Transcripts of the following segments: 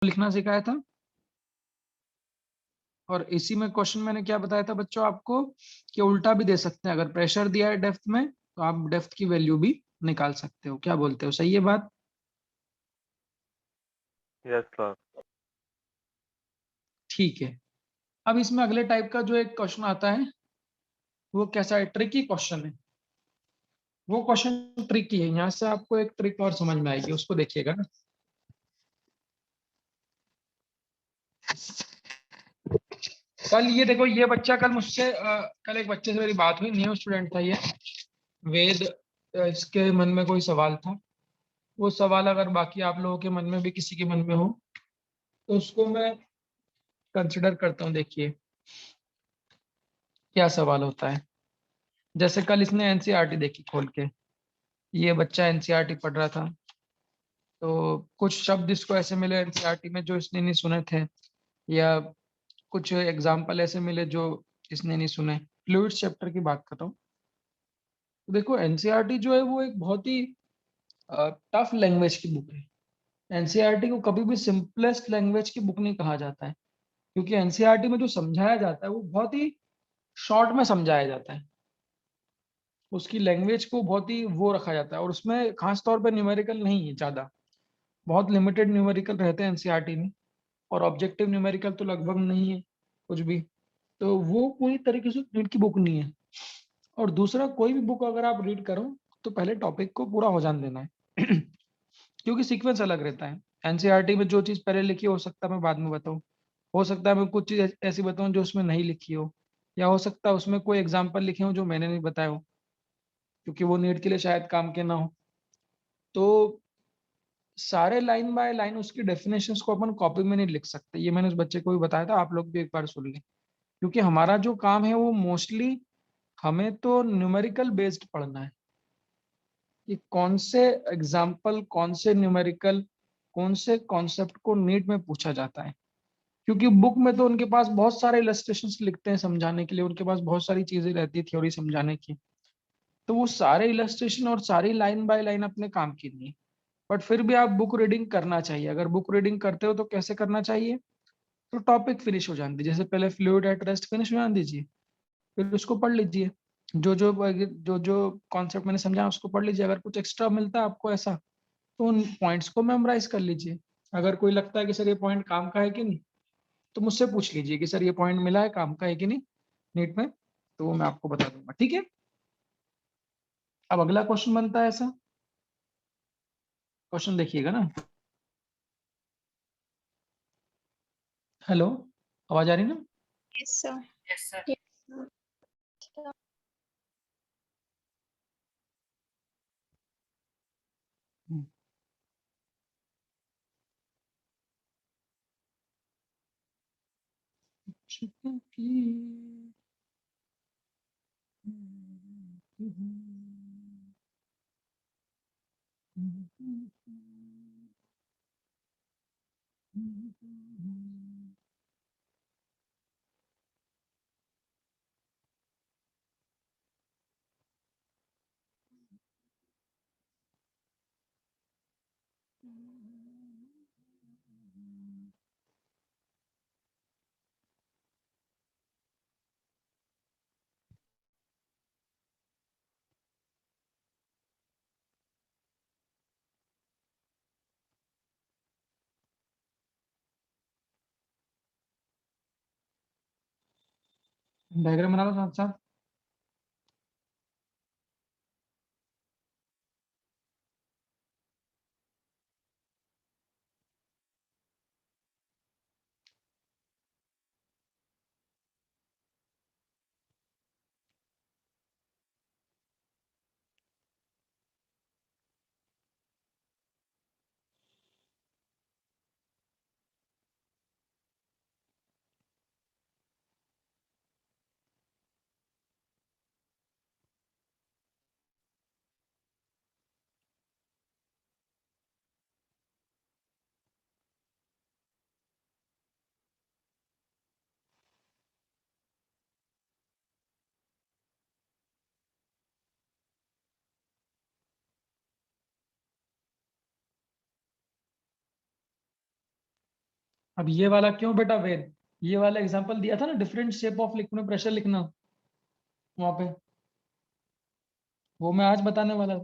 लिखना सिखाया था। और इसी में क्वेश्चन मैंने क्या बताया था बच्चों आपको कि उल्टा भी दे सकते हैं, अगर प्रेशर दिया है डेप्थ में तो आप डेप्थ की वैल्यू भी निकाल सकते हो। क्या बोलते हो, सही है बात? Yes sir. ठीक है। अब इसमें अगले टाइप का जो एक क्वेश्चन आता है वो कैसा है, ट्रिकी क्वेश्चन है। वो क्वेश्चन ट्रिकी है, यहाँ से आपको एक ट्रिक और समझ में आएगी, उसको देखिएगा ना। कल ये देखो, ये बच्चा कल मुझसे कल एक बच्चे से मेरी बात हुई, न्यू स्टूडेंट था ये, वेद। इसके मन में कोई सवाल था। वो सवाल अगर बाकी आप लोगों के मन में भी किसी के मन में हो तो उसको मैं कंसिडर करता हूँ। देखिए क्या सवाल होता है। जैसे कल इसने एनसीईआरटी देखी खोल के, ये बच्चा एनसीईआरटी पढ़ रहा था, तो कुछ शब्द इसको ऐसे मिले एनसीईआरटी में जो इसने नहीं सुने थे, या कुछ एग्जाम्पल ऐसे मिले जो इसने नहीं सुने। फ्लूइड्स चैप्टर की बात कर रहा हूँ। तो देखो एनसीईआरटी जो है वो एक बहुत ही टफ लैंग्वेज की बुक है। एनसीईआरटी को कभी भी सिंपलेस्ट लैंग्वेज की बुक नहीं कहा जाता है, क्योंकि एनसीईआरटी में जो समझाया जाता है वो बहुत ही शॉर्ट में समझाया जाता है। उसकी लैंग्वेज को बहुत ही वो रखा जाता है, और उसमें खास तौर पे न्यूमेरिकल नहीं है ज़्यादा, बहुत लिमिटेड न्यूमेरिकल रहते हैं एनसीईआरटी में। और ऑब्जेक्टिव न्यूमेरिकल तो लगभग नहीं है कुछ भी। तो वो पूरी तरीके से रीड की बुक नहीं है। और दूसरा, कोई भी बुक अगर आप रीड करो तो पहले टॉपिक को पूरा हो जाने देना है क्योंकि सीक्वेंस अलग रहता है। एनसीईआरटी में जो चीज़ पहले लिखी हो सकता है मैं बाद में बताऊँ, हो सकता है मैं कुछ चीज़ ऐसी बताऊँ जो उसमें नहीं लिखी हो, या हो सकता है उसमें कोई एग्जाम्पल लिखे हो जो मैंने नहीं बताया हो, क्योंकि वो नीट के लिए शायद काम के ना हो। तो सारे लाइन बाय लाइन उसकी डेफिनेशंस को अपन कॉपी में नहीं लिख सकते, ये मैंने उस बच्चे को भी बताया था, आप लोग भी एक बार सुन लें। क्योंकि हमारा जो काम है वो मोस्टली, हमें तो न्यूमेरिकल बेस्ड पढ़ना है कि कौन से एग्जाम्पल, कौन से न्यूमेरिकल, कौन से कॉन्सेप्ट को नीट में पूछा जाता है। क्योंकि बुक में तो उनके पास बहुत सारे इलस्ट्रेशंस लिखते हैं समझाने के लिए, उनके पास बहुत सारी चीजें रहती है थ्योरी समझाने की। तो वो सारे इलस्ट्रेशन और सारी लाइन बाय लाइन अपने काम की नहीं है। बट फिर भी आप बुक रीडिंग करना चाहिए। अगर बुक रीडिंग करते हो तो कैसे करना चाहिए, तो टॉपिक फिनिश हो जाने दीजिए। जैसे पहले फ्लूइड एट रेस्ट फिनिश हो जाने दीजिए, फिर उसको पढ़ लीजिए। जो जो कॉन्सेप्ट मैंने समझा उसको पढ़ लीजिए। अगर कुछ एक्स्ट्रा मिलता है आपको ऐसा, तो उन पॉइंट्स को मेमोराइज कर लीजिए। अगर कोई लगता है कि सर ये पॉइंट काम का है कि नहीं, तो मुझसे पूछ लीजिए कि सर ये पॉइंट मिला है, काम का है कि नहीं नीट में, तो वो मैं आपको बता दूंगा। ठीक है। अब अगला क्वेश्चन बनता है ऐसा, क्वेश्चन देखिएगा ना। हेलो, आवाज आ रही ना? Yes, sir. Yes sir. Yes, sir. हम्म। डायग्राम बना लो साथ साथ। अब ये वाला क्यों बेटा वेद, ये वाला एग्जांपल दिया था ना, डिफरेंट शेप ऑफ लिक्विड में प्रेशर लिखना वहां पे, वो मैं आज बताने वाला।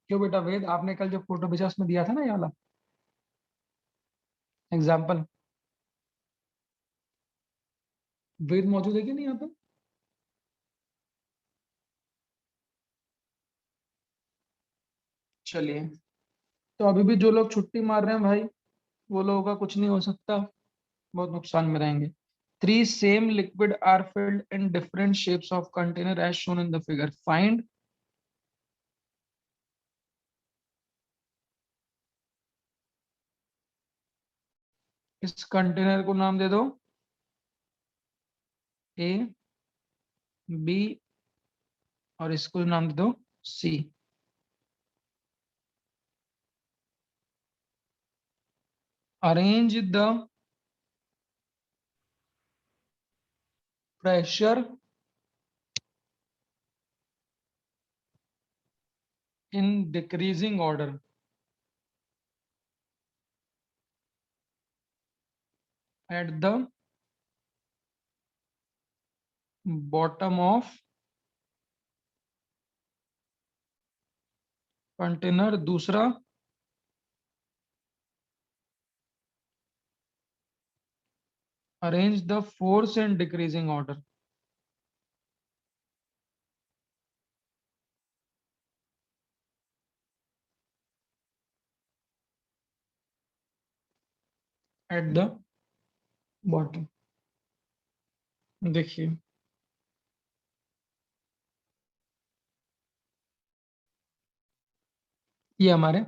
क्यों बेटा वेद, आपने कल जो फोटो भेजा उसमें दिया था ना ये वाला एग्जाम्पल, वेद मौजूद है कि नहीं यहाँ पे? चलिए, तो अभी भी जो लोग छुट्टी मार रहे हैं भाई, वो लोगों का कुछ नहीं हो सकता, बहुत नुकसान में रहेंगे। Three same liquid are filled in different shapes of container as shown in the figure, find. इस कंटेनर को नाम दे दो ए, बी, और इसको नाम दे दो C. Arrange the pressure in decreasing order at the bottom of container. दूसरा, arrange the force in decreasing order at the bottom. देखिए, ये हमारे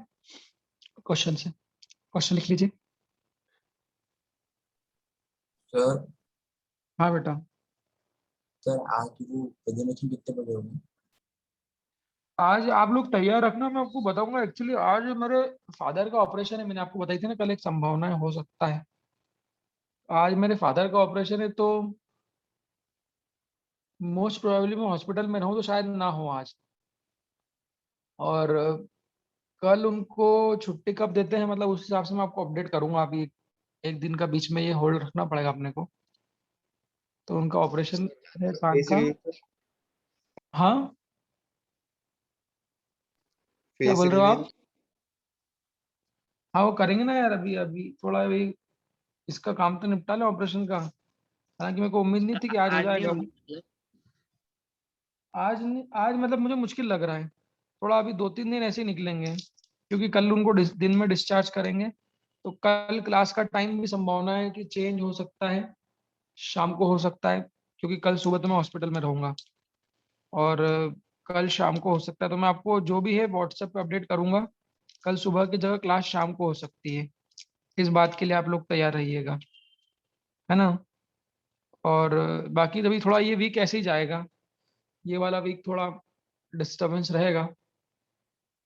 क्वेश्चन है, क्वेश्चन लिख लीजिए। सर हाँ बेटा। सर आज वो प्रेजेंटेशन कितने बजे होगी? आज आप लोग तैयार रखना, मैं आपको बताऊंगा। एक्चुअली आज मेरे फादर का ऑपरेशन है, मैंने आपको बताई थी ना कल, एक संभावना हो सकता है। आज मेरे फादर का ऑपरेशन है, तो मोस्ट प्रोबेबली मैं हॉस्पिटल में रहूं, तो शायद ना हो आज। और कल उनको छुट्टी कब देते हैं, मतलब उस हिसाब से मैं आपको अपडेट करूंगा। अभी एक दिन का बीच में ये होल्ड रखना पड़ेगा अपने को। तो उनका ऑपरेशन है कान का। हाँ, क्या फेस बोल रहे हो रिवील। आप? हाँ, वो करेंगे ना यार, अभी अभी थोड़ा अभी इसका काम तो निपटा लें ऑपरेशन का। हालांकि मेरे को उम्मीद नहीं थी कि आज हो आज नहीं जाएगा। होगी। आज नहीं, आज मतलब मुझे मुश्किल लग रहा है थोड़ा। अभी 2-3 दिन ऐसे ही निकलेंगे, क्योंकि कल उनको दिन में डिस्चार्ज करेंगे। तो कल क्लास का टाइम भी संभावना है कि चेंज हो सकता है, शाम को हो सकता है, क्योंकि कल सुबह तो मैं हॉस्पिटल में रहूंगा। और कल शाम को हो सकता है, तो मैं आपको जो भी है व्हाट्सएप पे अपडेट करूंगा। कल सुबह की जगह क्लास शाम को हो सकती है, इस बात के लिए आप लोग तैयार रहिएगा, है ना। और बाकी अभी थोड़ा ये वीक ऐसे ही जाएगा, ये वाला वीक थोड़ा डिस्टरबेंस रहेगा,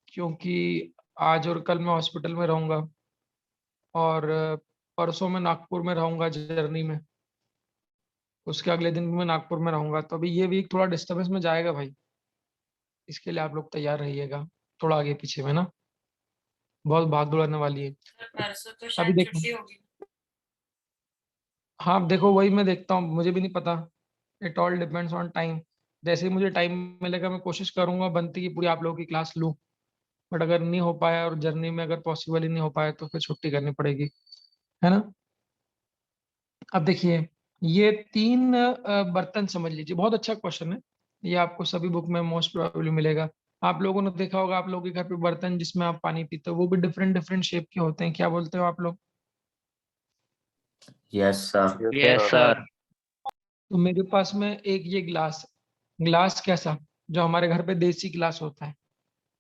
क्योंकि आज और कल मैं हॉस्पिटल में रहूंगा, और परसों मैं नागपुर में रहूंगा जर्नी में। उसके अगले दिन भी मैं नागपुर में रहूंगा, तो अभी ये वीक थोड़ा डिस्टरबेंस में जाएगा भाई। इसके लिए आप लोग तैयार रहिएगा, थोड़ा आगे पीछे में ना, बहुत भाग दौड़ आने वाली है। परसों तो अभी शायद देखो, छुट्टी होगी। हाँ देखो वही मैं देखता हूँ, मुझे भी नहीं पता। It all depends on time. जैसे ही मुझे टाइम मिलेगा मैं कोशिश करूंगा बनती की पूरी आप लोगों की क्लास लूँ। बट अगर नहीं हो पाया और जर्नी में अगर पॉसिबल ही नहीं हो पाया, तो फिर छुट्टी करनी पड़ेगी, है ना। अब देखिए, ये 3 बर्तन समझ लीजिए, बहुत अच्छा क्वेश्चन है। ये आपको सभी बुक में मोस्ट प्रोबेबली मिलेगा। आप लोगों ने देखा होगा, आप लोगों के घर पे बर्तन जिसमें आप पानी पीते हो, वो भी डिफरेंट डिफरेंट शेप के होते हैं। क्या बोलते हो आप लोग? Yes sir. Yes sir. तो मेरे पास में एक ये ग्लास, ग्लास कैसा, जो हमारे घर पे देसी ग्लास होता है,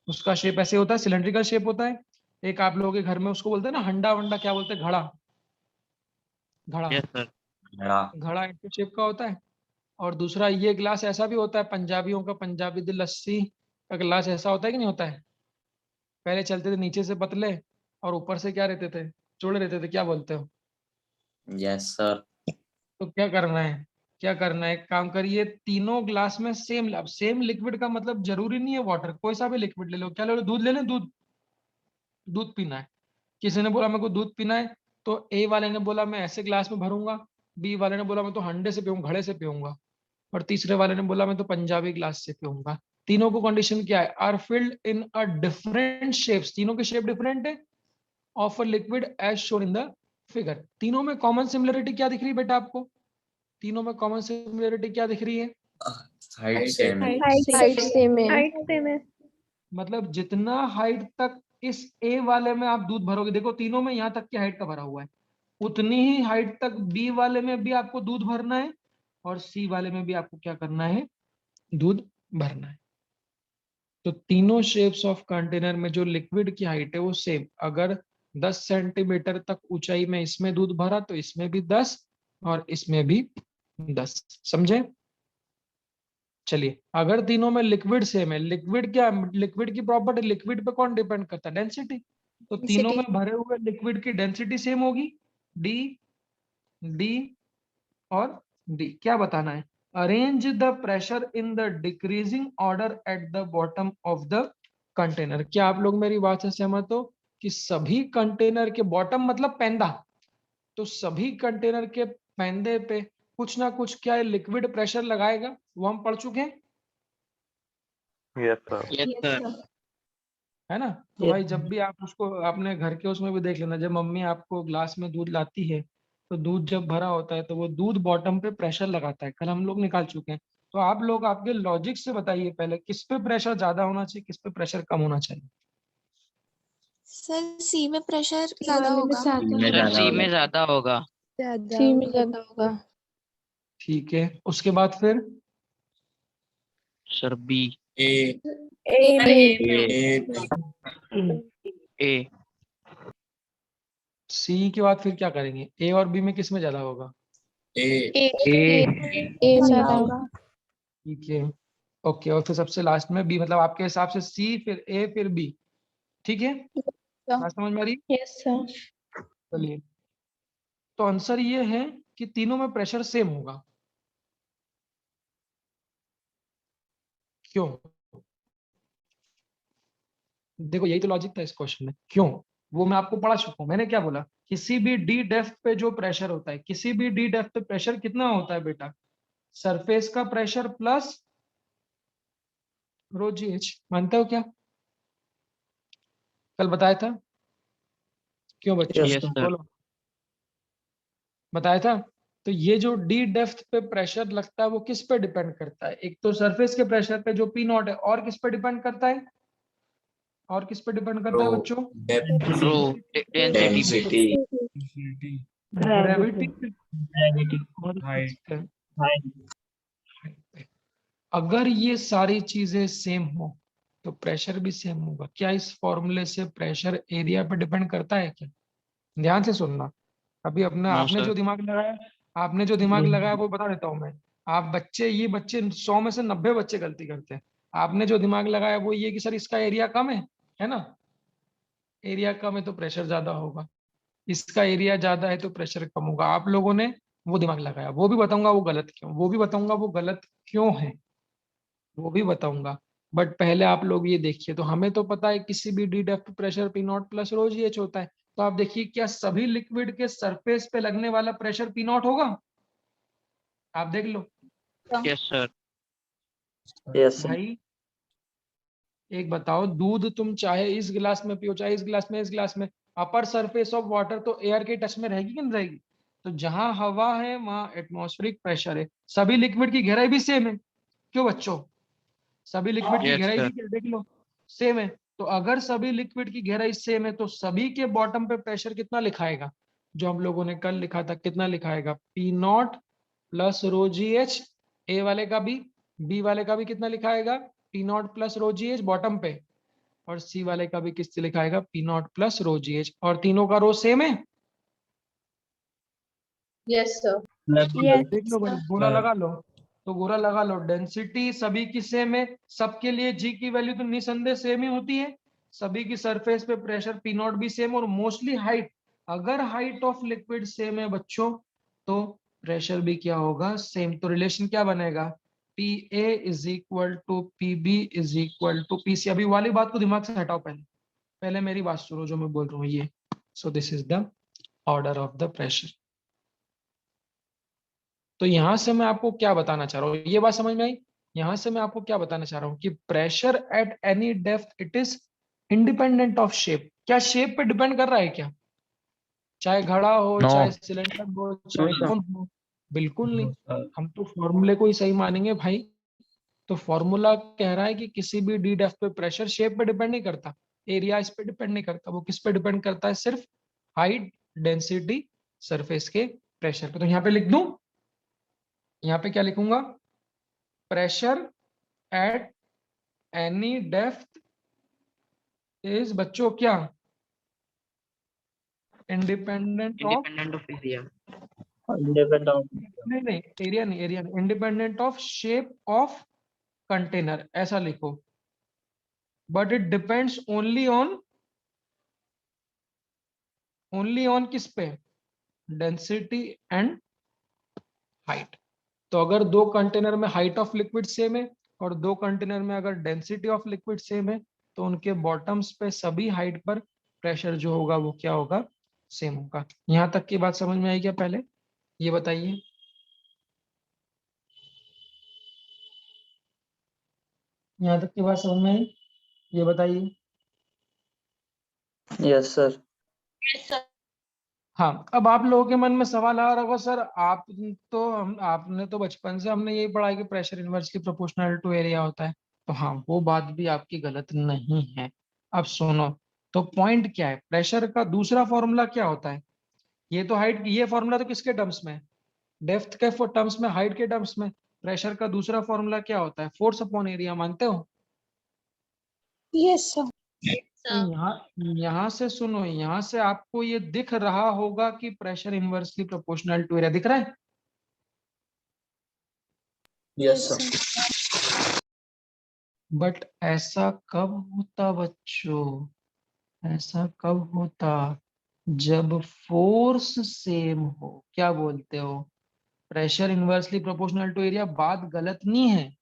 उसका शेप ऐसे होता है, सिलेंड्रिकल शेप होता है। एक आप लोगों के घर में उसको बोलते हैं ना हंडा वंडा, क्या बोलते हैं, घड़ा, घड़ा। Yes sir. मेरा घड़ा ऐसे शेप का होता है। और दूसरा ये ग्लास ऐसा भी होता है, पंजाबियों का पंजाबी दिल लस्सी का ग्लास ऐसा होता है कि नहीं होता है? पहले चलते थे नीचे से पतले, और ऊपर से क्या रहते थे, चौड़े रहते थे। क्या बोलते हो? Yes sir. तो क्या करना है, क्या करना है, एक काम करिए, तीनों ग्लास में सेम, अब सेम लिक्विड का मतलब जरूरी नहीं है वाटर, कोई सा भी लिक्विड ले लो। क्या ले लो, दूध ले लें, दूध, दूध पीना है। किसी ने बोला मेरे को दूध पीना है, तो ए वाले ने बोला मैं ऐसे ग्लास में भरूंगा, बी वाले ने बोला मैं तो हंडे से पीऊंगा, घड़े से पीऊंगा, और तीसरे वाले ने बोला मैं तो पंजाबी ग्लास से पीऊंगा। तीनों को कंडीशन क्या है, are filled in a different shapes, तीनों के शेप डिफरेंट है, of a liquid as shown in the figure. तीनों में कॉमन सिमिलरिटी क्या दिख रही है बेटा आपको, तीनों में कॉमन सिमिलरिटी क्या दिख रही है, हाइट सेम है। हाइट सेम है। मतलब जितना हाइट तक इस ए वाले में आप दूध भरोगे, देखो तीनों में यहाँ तक की हाइट का भरा हुआ है, उतनी ही हाइट तक बी वाले में भी आपको दूध भरना है, और सी वाले में भी आपको क्या करना है, दूध भरना है। तो तीनों शेप्स ऑफ कंटेनर में जो लिक्विड की हाइट है वो सेम, अगर 10 सेंटीमीटर तक ऊंचाई में इसमें दूध भरा तो इसमें भी 10 और इसमें भी 10, समझे। चलिए, अगर तीनों में लिक्विड सेम है, लिक्विड क्या, लिक्विड की प्रॉपर्टी, लिक्विड पे कौन डिपेंड करता है, डेंसिटी, तो तीनों में भरे हुए लिक्विड की डेंसिटी सेम होगी, डी, डी और डी। क्या बताना है, arrange the pressure in the decreasing order at the bottom of the container. क्या आप लोग मेरी बात से सहमत हो कि सभी कंटेनर के बॉटम मतलब पेंदा, तो सभी कंटेनर के पेंदे पे कुछ ना कुछ क्या लिक्विड प्रेशर लगाएगा, वो हम पढ़ चुके हैं, यस सर। है ना। तो भाई जब भी आप उसको अपने घर के उसमें भी देख लेना, जब मम्मी आपको ग्लास में दूध लाती है तो दूध जब भरा होता है तो वो दूध बॉटम पे प्रेशर लगाता है, कल हम लोग निकाल चुके हैं। तो आप लोग आपके लॉजिक से बताइए पहले, किस पे प्रेशर ज्यादा होना चाहिए, किस पे प्रेशर कम होना चाहिए। सर सी में प्रेशर ज्यादा होगा। सर सी में ज्यादा होगा। सी में ज्यादा होगा। ठीक है, उसके बाद फिर सर बी। ए ए। सी के बाद फिर क्या करेंगे, ए और बी में किस में ज्यादा होगा, ए ए में ज्यादा होगा। ठीक है, ओके। और फिर सबसे लास्ट में बी, मतलब आपके हिसाब से सी फिर ए फिर बी, ठीक है, बात समझ में आ रही है? Yes sir. चलिए, तो आंसर ये है कि तीनों में प्रेशर सेम होगा। क्यों, देखो यही तो लॉजिक था इस क्वेश्चन में, क्यों, वो मैं आपको पढ़ा चुका हूं। मैंने क्या बोला, किसी भी डी डेप्थ पे जो प्रेशर होता है, किसी भी डी डेप्थ पे प्रेशर कितना होता है बेटा, सरफेस का pressure plus rho G H, मानते हो क्या, कल बताया था, क्यों बच्चों, यस सर। बोलो, बताया था। तो ये जो डी डेप्थ पे प्रेशर लगता है वो किस पे डिपेंड करता है, एक तो सरफेस के प्रेशर पे जो पी नॉट है, और किस पे डिपेंड करता है, और किस पे डिपेंड करता है बच्चों, रो डेंसिटी पे। ग्रेविटी पे। अगर ये सारी चीजें सेम हो तो प्रेशर भी सेम होगा। क्या इस फॉर्मूले से प्रेशर एरिया पे डिपेंड करता है क्या, ध्यान से सुनना। अभी अपना नो आपने सर। जो दिमाग लगाया, आपने जो दिमाग लगाया वो बता देता हूँ मैं। आप बच्चे, ये बच्चे 100 में से 90 बच्चे गलती करते हैं। आपने जो दिमाग लगाया वो ये कि सर इसका एरिया कम है ना, एरिया कम है तो प्रेशर ज्यादा होगा, इसका एरिया ज्यादा है तो प्रेशर कम होगा। आप लोगों ने वो दिमाग लगाया, वो भी बताऊंगा वो गलत क्यों, वो भी बताऊंगा वो गलत क्यों है, वो भी बताऊंगा। बट पहले आप लोग ये देखिए, तो हमें तो पता है किसी भी D depth pressure P naught plus rho G H होता है। तो आप देखिए, क्या सभी लिक्विड के सरफेस पे लगने वाला प्रेशर पी नॉट होगा, आप देख लो। Yes sir. भाई एक बताओ, दूध तुम चाहे इस गिलास में पियो चाहे इस गिलास में, इस गिलास में, अपर सरफेस ऑफ वाटर तो एयर के टच में रहेगी कि नहीं रहेगी, तो जहां हवा है वहां एटमॉस्फेरिक प्रेशर है। सभी लिक्विड की गहराई भी सेम है, क्यों बच्चों, सभी लिक्विड की यस गहराई सर। भी देख लो सेम है। तो अगर सभी लिक्विड की गहराई सेम है तो सभी के बॉटम पे प्रेशर कितना लिखाएगा, जो हम लोगों ने कल लिखा था, कितना लिखाएगा, P naught plus rho G H, A वाले का भी, बी वाले का भी कितना लिखाएगा, P naught plus rho G H bottom पे, और सी वाले का भी किससे लिखाएगा, P naught plus rho G H, और तीनों का रो सेम है। Yes sir. देख लो भाई, गोला लगा लो, तो गोला लगा लो, डेंसिटी सभी की सेम है, सबके लिए जी की वैल्यू तो निसंदेह सेम ही होती है, सभी की सरफेस पे प्रेशर पी नॉट भी सेम, और मोस्टली हाइट, अगर हाइट ऑफ लिक्विड सेम है बच्चों तो प्रेशर भी क्या होगा, सेम। तो रिलेशन क्या बनेगा, P A is equal to P B is equal to P C. अभी वाली बात को दिमाग से हटाओ, पहले पहले मेरी बात सुनो जो मैं बोल रहा हूँ ये। So this is the order of the pressure. तो यहां से मैं आपको क्या बताना चाह रहा हूँ, ये बात समझ में आई? यहां से मैं आपको क्या बताना चाह रहा हूँ कि pressure at any depth it is independent of shape. क्या शेप पे डिपेंड कर रहा है क्या? चाहे घड़ा हो, No. चाहे सिलेंडर हो, चाहे कौन हो, बिल्कुल नहीं। हम तो फॉर्मूले को ही सही मानेंगे भाई। तो फॉर्मूला कह रहा है कि किसी भी डी डेप्थ पे प्रेशर शेप पे डिपेंड नहीं करता, एरिया इस पे डिपेंड नहीं करता, वो किस पे डिपेंड करता है? सिर्फ हाइट, डेंसिटी, सरफेस के प्रेशर पे। तो यहाँ पे लिख दूं, यहाँ पे क्या लिखूंगा? Pressure at any depth is बच्चों क्या? Independent of, Independent of area. नहीं नहीं, एरिया नहीं, एरिया नहीं, independent of shape of container, ऐसा लिखो। But it depends only on किस पे? Density and height. तो अगर दो कंटेनर में हाइट ऑफ लिक्विड सेम है और दो कंटेनर में अगर डेंसिटी ऑफ लिक्विड सेम है, तो उनके बॉटम्स पे सभी हाइट पर प्रेशर जो होगा वो क्या होगा? सेम होगा। यहां तक की बात समझ में आई क्या? पहले ये बताइए। यहां तक की बात समझ में आई? ये बताइए। Yes sir. हाँ, अब आप लोगों के मन में सवाल आ रहा होगा, सर आप तो आपने तो बचपन से हमने यही पढ़ा है कि pressure inversely proportional to area होता है। तो हाँ, वो बात भी आपकी गलत नहीं है। अब सुनो, तो पॉइंट क्या है? प्रेशर का दूसरा फॉर्मूला क्या होता है? ये तो हाइट, ये फॉर्मूला तो किसके टर्म्स में? डेप्थ के टर्म्स में, हाइट के टर्म्स में। प्रेशर का दूसरा फॉर्मूला क्या होता है? फोर्स अपॉन एरिया, मानते हो? Yes sir. तो यहाँ से सुनो, यहाँ से आपको ये दिख रहा होगा कि pressure inversely proportional to area, दिख रहा है? Yes sir. बट ऐसा कब होता बच्चों? ऐसा कब होता? जब फोर्स सेम हो। क्या बोलते हो? Pressure inversely proportional to area बात गलत नहीं है,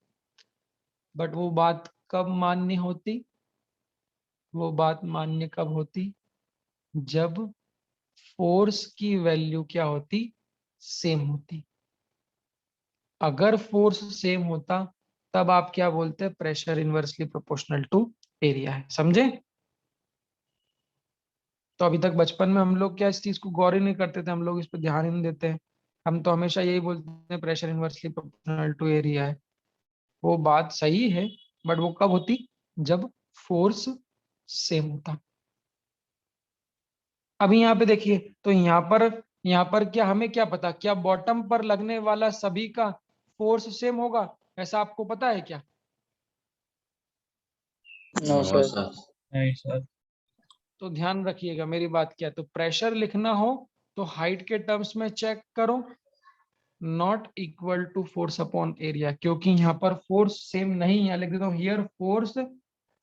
बट वो बात कब मान्य होती? वो बात मान्य कब होती? जब फोर्स की वैल्यू क्या होती? सेम होती। अगर फोर्स सेम होता तब आप क्या बोलते? Pressure inversely proportional to area है। समझे? तो अभी तक बचपन में हम लोग क्या इस चीज को गौर ही नहीं करते थे, हम लोग इस पर ध्यान ही नहीं देते हैं। हम तो हमेशा यही बोलते हैं pressure inversely proportional to area है। वो बात सही है, बट वो कब होती? जब फोर्स सेम होता। अभी यहाँ पे देखिए, तो यहाँ पर क्या हमें क्या पता? क्या बॉटम पर लगने वाला सभी का फोर्स सेम होगा? ऐसा आपको पता है क्या? No sir. नहीं सर। तो ध्यान रखिएगा मेरी बात। क्या तो प्रेशर लिखना हो तो हाइट के टर्म्स में चेक करो, not equal to force upon area, क्योंकि यहाँ पर फोर्स सेम नहीं है। लिख देता हूँ हियर,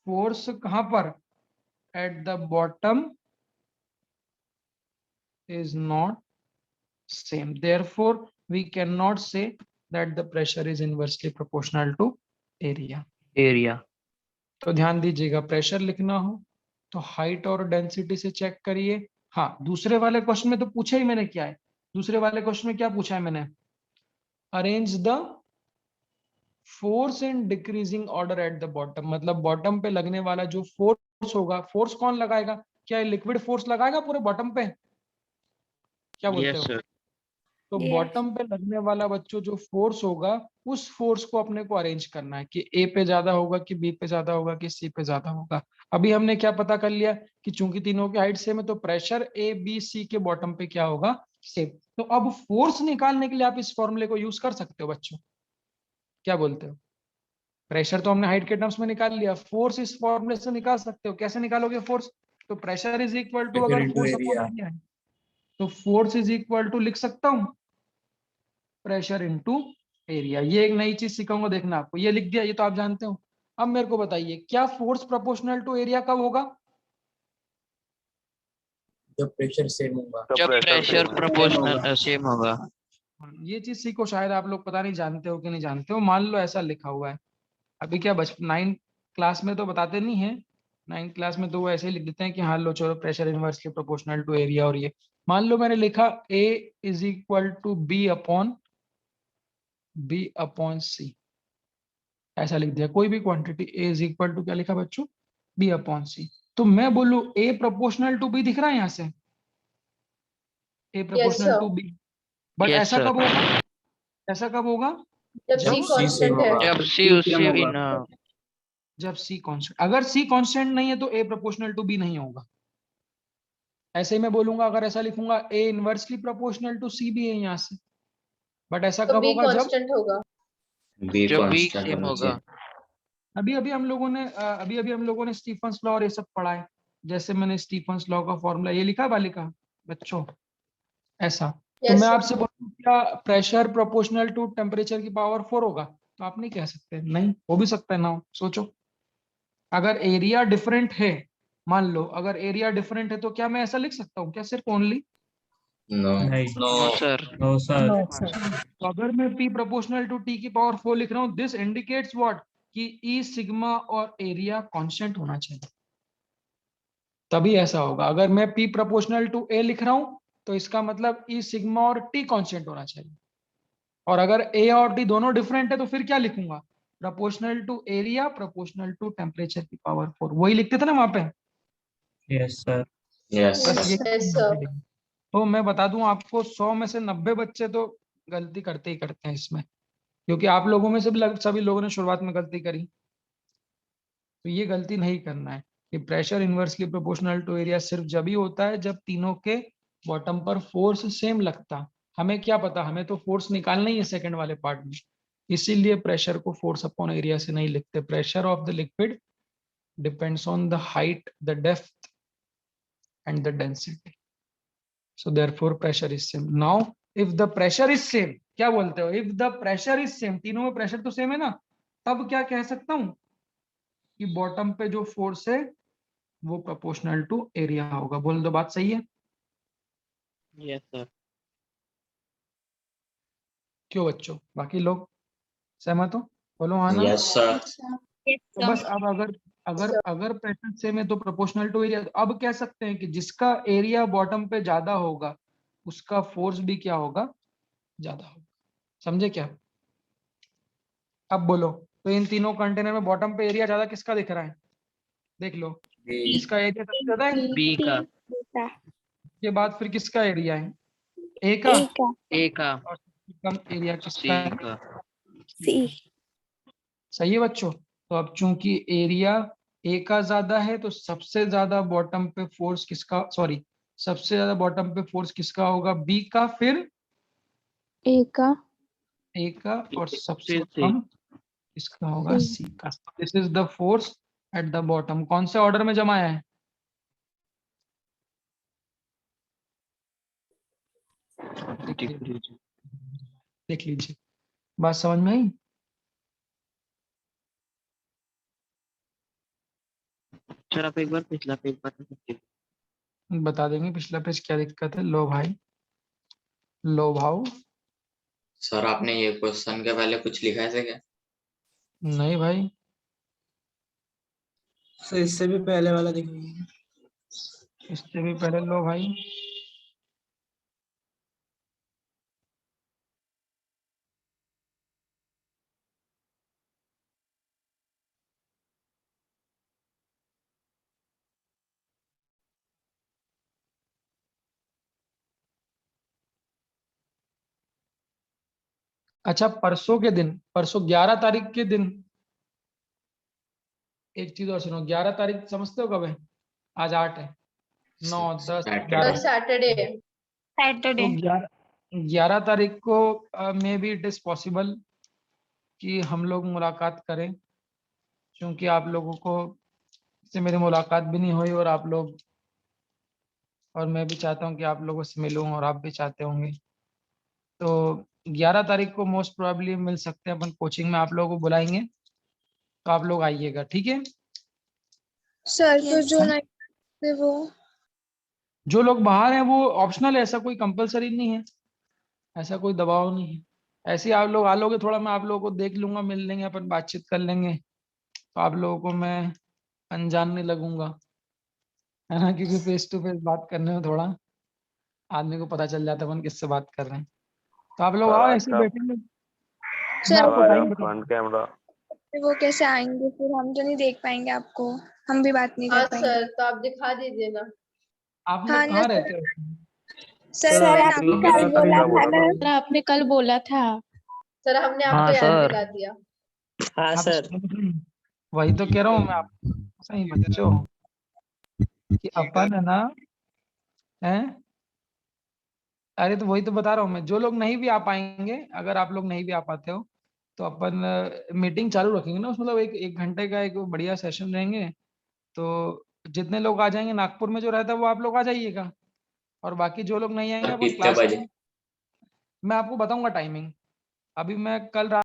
फोर्स कहां पर? Eight the bottom is not same, therefore we cannot say that the pressure is inversely proportional to area. Area. तो ध्यान दीजिएगा, प्रेशर लिखना हो तो हाइट और डेंसिटी से चेक करिए। हाँ, दूसरे वाले क्वेश्चन में तो पूछा ही मैंने क्या है? दूसरे वाले क्वेश्चन में क्या पूछा है मैंने? Arrange the force in decreasing order at the bottom, मतलब बॉटम पे लगने वाला जो फोर्स होगा, फोर्स कौन लगाएगा? क्या लिक्विड फोर्स लगाएगा पूरे बॉटम पे? क्या बोलते Yes हो? sir. तो बॉटम पे लगने वाला बच्चों जो फोर्स होगा, उस फोर्स को अपने को अरेंज करना है कि ए पे ज्यादा होगा कि बी पे ज्यादा होगा कि सी पे ज्यादा होगा। अभी हमने क्या पता कर लिया कि चूंकि तीनों की हाइट सेम है तो प्रेशर ए बी सी के बॉटम पे क्या होगा? सेम। तो अब फोर्स निकालने के लिए आप इस फॉर्मूले को यूज कर सकते हो बच्चों। क्या बोलते हो? प्रेशर तो हमने हाइट के टर्म्स में निकाल लिया, फोर्स इस फॉर्मूले से निकाल सकते हो। कैसे निकालोगे फोर्स? तो pressure is equal to, pressure अगर into force upon area. Area है तो फोर्स इज इक्वल टू लिख सकता हूं प्रेशर इनटू एरिया। ये एक नई चीज सिखाऊंगा, देखना आपको। ये लिख दिया, ये तो आप जानते हो। अब मेरे को बताइए, क्या फोर्स प्रोपोर्शनल टू एरिया कब होगा? जब प्रेशर सेम होगा। जब प्रेशर प्रोपोर्शनल सेम होगा। ये चीज सीखो, शायद आप लोग पता नहीं जानते हो कि नहीं जानते हो। मान लो ऐसा लिखा हुआ है, अभी क्या 9th क्लास में तो बताते नहीं है। 9th क्लास में तो वो ऐसे ही लिख देते हैं कि हाँ लो चलो pressure inversely proportional to area और ये। मान लो मैंने लिखा A is equal to B upon C, ऐसा लिख दिया। कोई भी quantity A is equal to क्या लिखा बच्चों, B अपॉन C। तो मैं बोलूं A प्रोपोर्शनल टू B, दिख रहा है यहाँ से A Yes, proportional sir. To B, but Yes, ऐसा sir. कब होगा, ऐसा कब होगा जब जब C C कांस्टेंट सेम है। होगा। जब सी C उसी same होगा। इन जब C कांस्टेंट, अगर C कांस्टेंट नहीं है तो A प्रोपोर्शनल टू B नहीं होगा। ऐसे ही मैं बोलूंगा, अगर ऐसा लिखूंगा A inversely proportional to C भी है यहाँ से, बट ऐसा तो कब B होगा जब, कांस्टेंट होगा। B जब बी constant सेम होना होगा। चाहिए। अभी अभी हम लोगों ने स्टीफन्स लॉ और ये सब पढ़ा है। जैसे मैंने स्टीफन्स लॉ का फॉर्मूला ये लिखा बालिका बच्चों, ऐसा। तो Yes, मैं sir. आपसे बोलूं क्या प्रेशर प्रोपोर्शनल टू टेम्परेचर की पावर 4 होगा, तो आप नहीं कह सकते, नहीं हो भी सकता है ना हो। सोचो, अगर एरिया डिफरेंट है, मान लो अगर एरिया डिफरेंट है तो क्या मैं ऐसा लिख सकता हूँ क्या, सिर्फ ओनली No. नहीं। No sir. No sir. तो अगर मैं P प्रोपोर्शनल टू T की पावर 4 लिख रहा हूँ, दिस इंडिकेट्स व्हाट, कि E सिग्मा और एरिया कांस्टेंट होना चाहिए, तभी ऐसा होगा। अगर मैं P प्रोपोर्शनल टू A लिख रहा हूं तो इसका मतलब E सिग्मा और T कांस्टेंट होना चाहिए। और अगर A और T दोनों डिफरेंट है तो फिर क्या लिखूंगा, proportional to area proportional to temperature की पावर 4, वही लिखते थे ना वहां पे। Yes sir. Yes, बस sir. ये Yes, sir. तो मैं बता दूं आपको, 100 में से 90 बच्चे तो गलती करते ही करते हैं इसमें, क्योंकि आप लोगों में से भी सभी लोगों ने शुरुआत में गलती करी। तो ये गलती नहीं करना है कि pressure inversely proportional to area सिर्फ जब ही होता है जब तीनों के बॉटम पर फोर्स सेम लगता। हमें क्या पता, हमें तो फोर्स निकालना ही है सेकंड वाले पार्ट में, इसीलिए प्रेशर को फोर्स अपॉन एरिया से नहीं लिखते। Pressure of the liquid depends on the height, the depth and the density, so therefore pressure is same. Now if the pressure is same, क्या बोलते हो, if the pressure is same, तीनों में pressure तो same है ना, तब क्या कह सकता हूं कि बॉटम पे जो फोर्स है वो प्रोपोर्शनल टू एरिया होगा। बोल दो, बात सही है? Yes sir. क्यों बच्चों, बाकी लोग सहमत हो? बोलो हाँ ना। Yes, sir. तो बस अब अगर अगर Sir. अगर प्रेशर सेम है तो प्रोपोर्शनल टू एरिया, अब कह सकते हैं कि जिसका एरिया बॉटम पे ज्यादा होगा उसका फोर्स भी क्या होगा, ज्यादा होगा। समझे क्या? अब बोलो, तो इन तीनों कंटेनर में बॉटम पे एरिया ज्यादा किसका दिख रहा है, देख लो। B. किसका एरिया सबसे ज्यादा है, बी का। के बाद फिर किसका एरिया है, ए का, ए का। और सबसे कम एरिया सी किसका है, का। सही है बच्चों। तो अब चूंकि एरिया ए का ज्यादा है तो सबसे ज्यादा बॉटम पे फोर्स किसका, सॉरी, सबसे ज्यादा बॉटम पे फोर्स किसका होगा, बी का, फिर A का। ए का, और सबसे फिर से कम किसका होगा, सी का। This is the force at the bottom. कौन से ऑर्डर में जमाया है, देख लीजिए, बात समझ में आई? सर आप एक बार पिछला पेज बता सकते हैं? बता देंगे पिछला पेज क्या दिक्कत है। लो भाई, लो भाव। सर आपने ये क्वेश्चन के पहले कुछ लिखा है क्या? नहीं भाई, सर इससे भी पहले वाला दिखाइए। इससे भी पहले लो भाई, अच्छा परसों के दिन, परसों 11 तारीख के दिन, एक चीज और सुनो, 11 तारीख समझते हो कब है? आज 8 है, 9 10 Saturday. 11, सैटरडे। तो 11 तारीख को may be it is possible कि हम लोग मुलाकात करें, क्योंकि आप लोगों को से मेरी मुलाकात भी नहीं हुई, और आप लोग, और मैं भी चाहता हूं कि आप लोगों से मिलूं, और आप भी चाहते होंगे। तो 11 तारीख को मोस्ट प्रोबेबली मिल सकते हैं अपन कोचिंग में, आप लोगों को बुलाएंगे, तो आप लोग आइएगा, ठीक है? सर तो जो हाँ? नहीं वो जो लोग बाहर हैं वो ऑप्शनल है, ऐसा कोई कंपलसरी नहीं है, ऐसा कोई दबाव नहीं है। ऐसे ही आप लोग आ लोगे, थोड़ा मैं आप लोगों को देख लूंगा, मिल लेंगे, अपन बातचीत कर लेंगे, तो आप लोगों को मैं अनजान नहीं लगूंगा, है ना, क्योंकि फेस टू फेस बात करने में थोड़ा आदमी को पता चल जाता है अपन किससे बात कर रहे हैं। तो आप लोग सर, आओ, आज ऐसे का- ही बैठेंगे। सर आपको हमारा टाइम बता फ्रंट कैमरा वो कैसे आएंगे, फिर हम तो नहीं देख पाएंगे आपको, हम भी बात नहीं हाँ कर पाएंगे। सर, तो आप दिखा दीजिए ना। आप हाँ लोग ना कहाँ सर। रहते हो? सर सर, मैं आप लोग नागपुर कल में बोला रहती था हूँ। ना। सर आपने कल बोला था। सर हमने हाँ आपको याद सर। दिला दिया। हाँ आप सर। वही तो कह रहा हूँ मैं आपको, सही बच्चों, कि अपन है ना, हैं? अरे तो वही तो बता रहा हूँ मैं, जो लोग नहीं भी आ पाएंगे, अगर आप लोग नहीं भी आ पाते हो तो अपन मीटिंग चालू रखेंगे ना, उसमें मतलब एक घंटे का एक बढ़िया सेशन रहेंगे। तो जितने लोग आ जाएंगे नागपुर में जो रहता है वो आप लोग आ जाइएगा, और बाकी जो लोग नहीं आएंगे अपन कितने क्लास बजे? मैं आपको बताऊंगा टाइमिंग। अभी मैं कल रात